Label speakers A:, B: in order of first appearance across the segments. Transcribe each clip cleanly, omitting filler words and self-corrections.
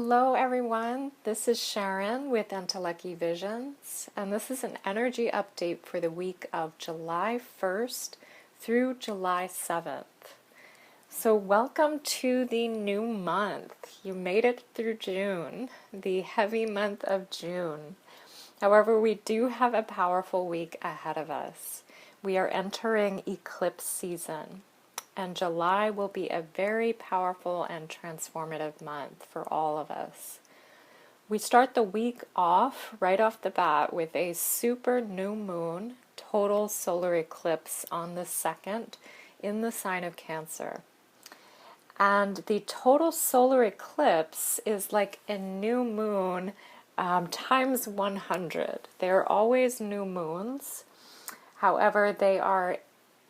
A: Hello everyone, this is Sharon with Entelechy Visions, and this is an energy update for the week of July 1st through July 7th. So welcome to the new month. You made it through June, the heavy month of June. However, we do have a powerful week ahead of us. We are entering eclipse season. And July will be a very powerful and transformative month for all of us. We start the week off, right off the bat, with a super new moon, total solar eclipse on the 2nd in the sign of Cancer. And the total solar eclipse is like a new moon times 100. There are always new moons. However, they are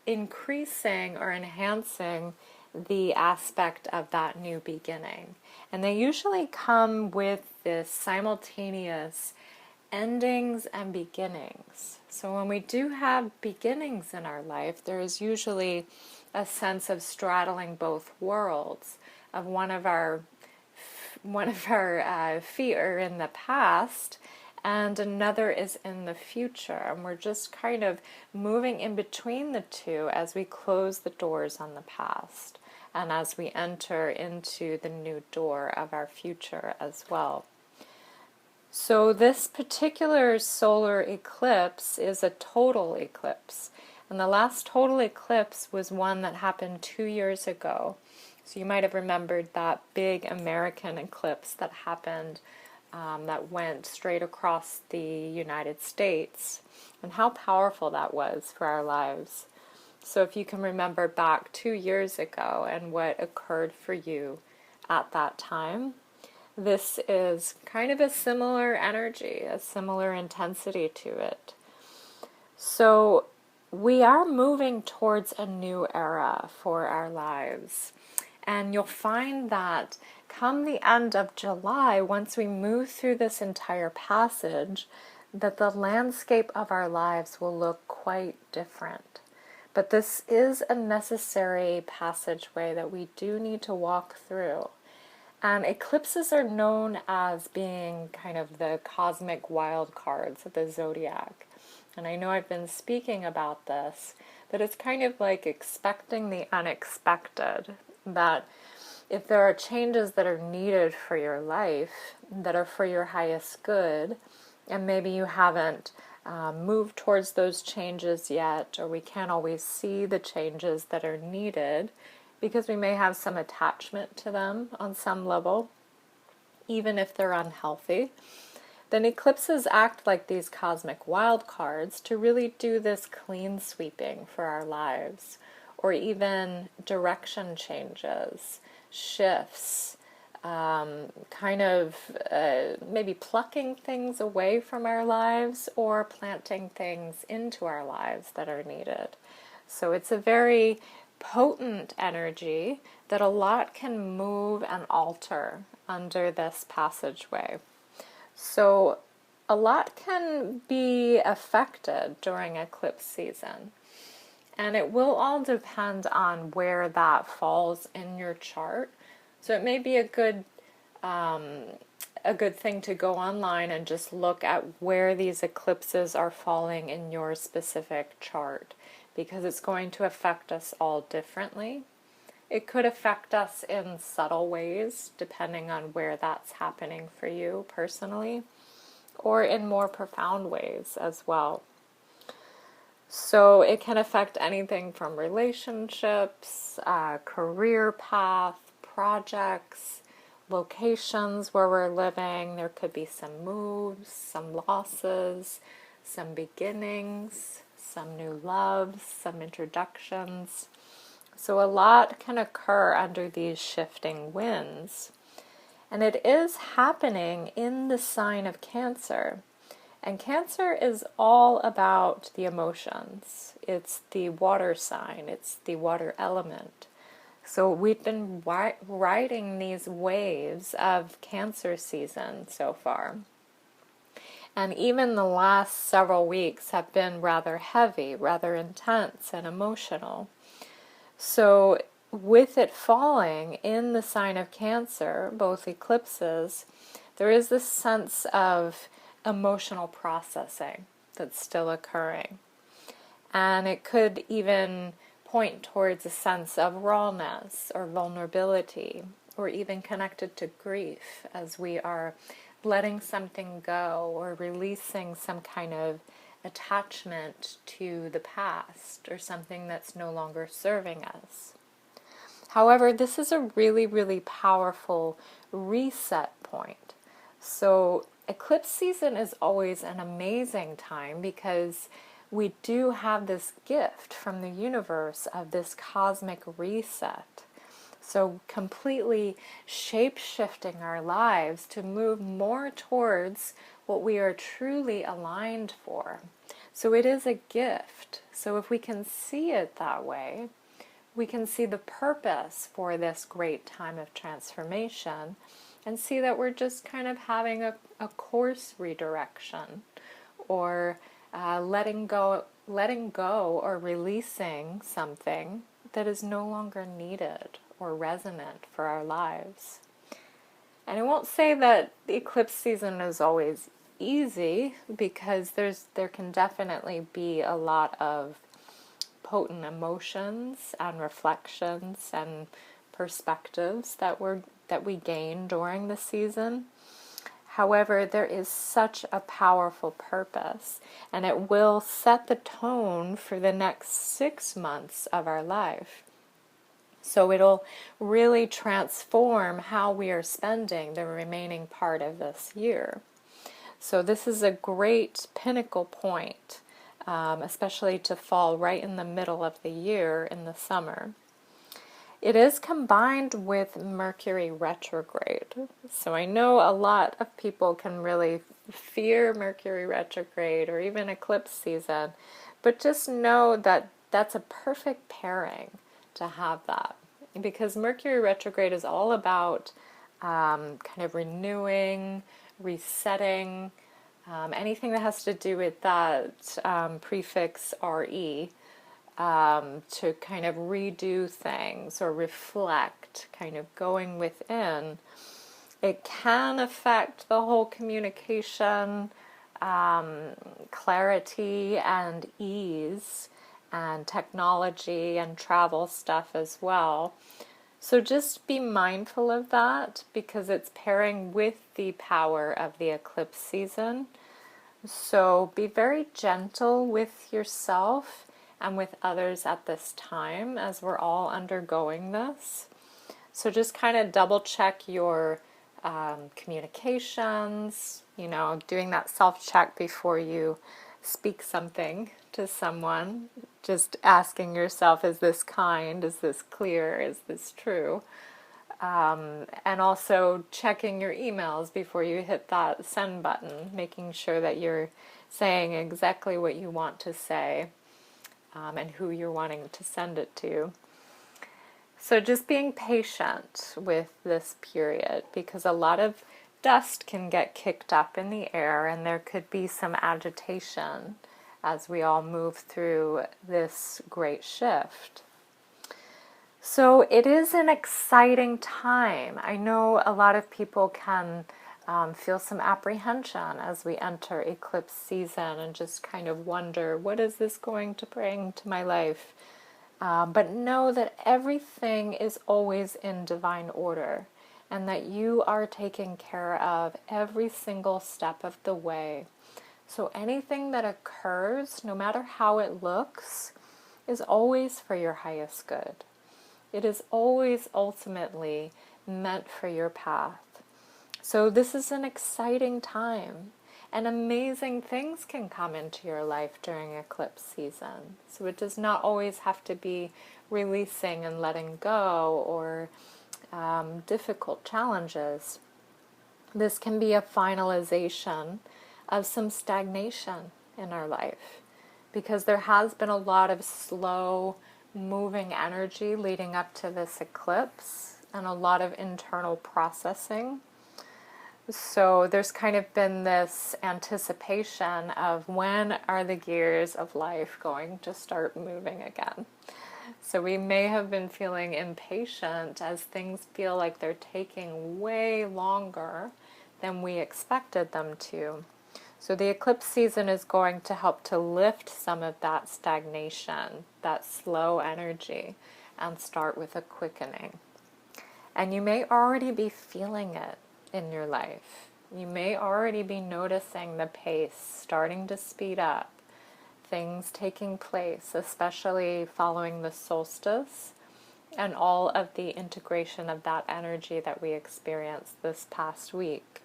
A: increasing or enhancing the aspect of that new beginning. And they usually come with this simultaneous endings and beginnings. So when we do have beginnings in our life, there is usually a sense of straddling both worlds, of one of our feet are in the past and another is in the future, and we're just kind of moving in between the two as we close the doors on the past and as we enter into the new door of our future as well. So this particular solar eclipse is a total eclipse, and the last total eclipse was one that happened 2 years ago. So you might have remembered that big American eclipse that happened that went straight across the United States, and how powerful that was for our lives. So if you can remember back 2 years ago and what occurred for you at that time, this is kind of a similar energy, a similar intensity to it. So we are moving towards a new era for our lives. And you'll find that come the end of July, once we move through this entire passage, that the landscape of our lives will look quite different. But this is a necessary passageway that we do need to walk through. And eclipses are known as being kind of the cosmic wild cards of the zodiac. And I know I've been speaking about this, but it's kind of like expecting the unexpected. That if there are changes that are needed for your life, that are for your highest good, and maybe you haven't moved towards those changes yet, or we can't always see the changes that are needed because we may have some attachment to them on some level, even if they're unhealthy, then eclipses act like these cosmic wild cards to really do this clean sweeping for our lives, or even direction changes, shifts, maybe plucking things away from our lives or planting things into our lives that are needed. So it's a very potent energy that a lot can move and alter under this passageway. So a lot can be affected during eclipse season. And it will all depend on where that falls in your chart. So it may be a good thing to go online and just look at where these eclipses are falling in your specific chart, because it's going to affect us all differently. It could affect us in subtle ways, depending on where that's happening for you personally, or in more profound ways as well. So it can affect anything from relationships, career path, projects, locations where we're living. There could be some moves, some losses, some beginnings, some new loves, some introductions. So a lot can occur under these shifting winds. And it is happening in the sign of Cancer. And Cancer is all about the emotions. It's the water sign. It's the water element. So we've been riding these waves of Cancer season so far. And even the last several weeks have been rather heavy, rather intense and emotional. So with it falling in the sign of Cancer, both eclipses, there is this sense of emotional processing that's still occurring. And it could even point towards a sense of rawness or vulnerability, or even connected to grief as we are letting something go or releasing some kind of attachment to the past or something that's no longer serving us. However, this is a really, really powerful reset point. So eclipse season is always an amazing time because we do have this gift from the universe of this cosmic reset. So completely shape-shifting our lives to move more towards what we are truly aligned for. So it is a gift. So if we can see it that way, we can see the purpose for this great time of transformation and see that we're just kind of having a course redirection, or letting go or releasing something that is no longer needed or resonant for our lives. And I won't say that the eclipse season is always easy, because there can definitely be a lot of potent emotions and reflections and perspectives that we gain during the season. However, there is such a powerful purpose, and it will set the tone for the next 6 months of our life. So it'll really transform how we are spending the remaining part of this year. So this is a great pinnacle point, especially to fall right in the middle of the year in the summer. It is combined with Mercury retrograde. So I know a lot of people can really fear Mercury retrograde or even eclipse season, but just know that that's a perfect pairing to have that. Because Mercury retrograde is all about kind of renewing, resetting, anything that has to do with that prefix RE. To kind of redo things or reflect, kind of going within. It can affect the whole communication, clarity and ease, and technology and travel stuff as well. So just be mindful of that, because it's pairing with the power of the eclipse season. So be very gentle with yourself and with others at this time, as we're all undergoing this. So just kind of double check your communications, doing that self-check before you speak something to someone. Just asking yourself, is this kind? Is this clear? Is this true? And also checking your emails before you hit that send button, making sure that you're saying exactly what you want to say. And who you're wanting to send it to. So just being patient with this period, because a lot of dust can get kicked up in the air, and there could be some agitation as we all move through this great shift. So it is an exciting time. I know a lot of people can feel some apprehension as we enter eclipse season and just kind of wonder, what is this going to bring to my life? But know that everything is always in divine order, and that you are taken care of every single step of the way. So anything that occurs, no matter how it looks, is always for your highest good. It is always ultimately meant for your path. So this is an exciting time, and amazing things can come into your life during eclipse season. So it does not always have to be releasing and letting go, or difficult challenges. This can be a finalization of some stagnation in our life, because there has been a lot of slow moving energy leading up to this eclipse, and a lot of internal processing. So there's kind of been this anticipation of, when are the gears of life going to start moving again? So we may have been feeling impatient as things feel like they're taking way longer than we expected them to. So the eclipse season is going to help to lift some of that stagnation, that slow energy, and start with a quickening. And you may already be feeling it in your life. You may already be noticing the pace starting to speed up, things taking place, especially following the solstice and all of the integration of that energy that we experienced this past week.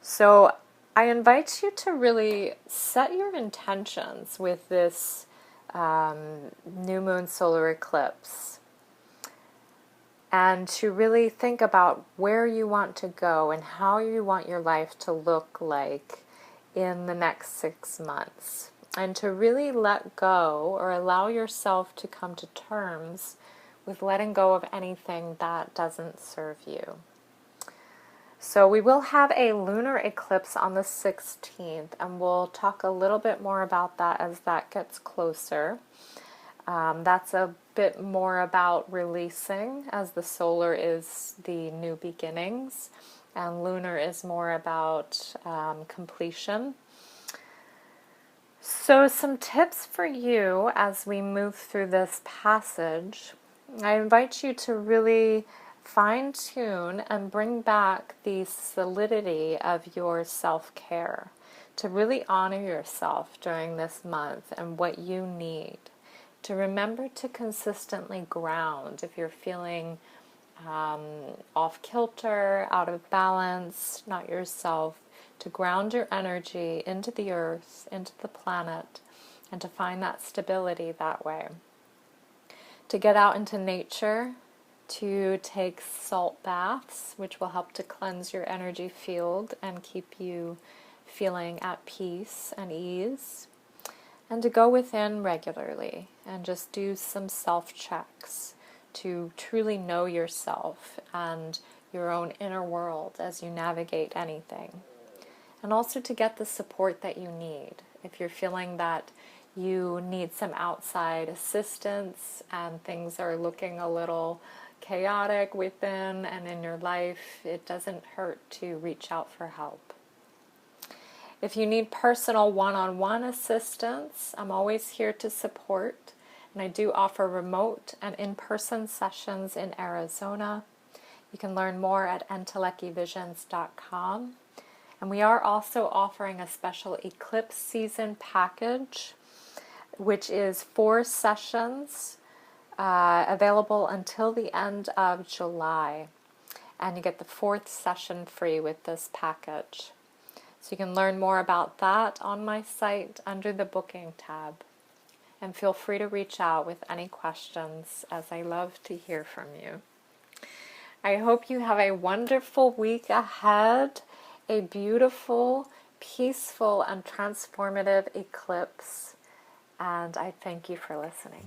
A: So I invite you to really set your intentions with this new moon solar eclipse, and to really think about where you want to go and how you want your life to look like in the next 6 months. And to really let go or allow yourself to come to terms with letting go of anything that doesn't serve you. So we will have a lunar eclipse on the 16th, and we'll talk a little bit more about that as that gets closer. That's a bit more about releasing, as the solar is the new beginnings, and lunar is more about completion. So some tips for you as we move through this passage. I invite you to really fine-tune and bring back the solidity of your self-care, to really honor yourself during this month and what you need, to remember to consistently ground if you're feeling off-kilter, out of balance, not yourself, to ground your energy into the earth, into the planet, and to find that stability that way. To get out into nature, to take salt baths, which will help to cleanse your energy field and keep you feeling at peace and ease. And to go within regularly and just do some self-checks to truly know yourself and your own inner world as you navigate anything. And also to get the support that you need. If you're feeling that you need some outside assistance and things are looking a little chaotic within and in your life, it doesn't hurt to reach out for help. If you need personal one-on-one assistance, I'm always here to support, and I do offer remote and in-person sessions in Arizona. You can learn more at entelechivisions.com. And we are also offering a special eclipse season package, which is 4 sessions available until the end of July. And you get the 4th session free with this package. So you can learn more about that on my site under the booking tab. And feel free to reach out with any questions, as I love to hear from you. I hope you have a wonderful week ahead, a beautiful, peaceful, and transformative eclipse. And I thank you for listening.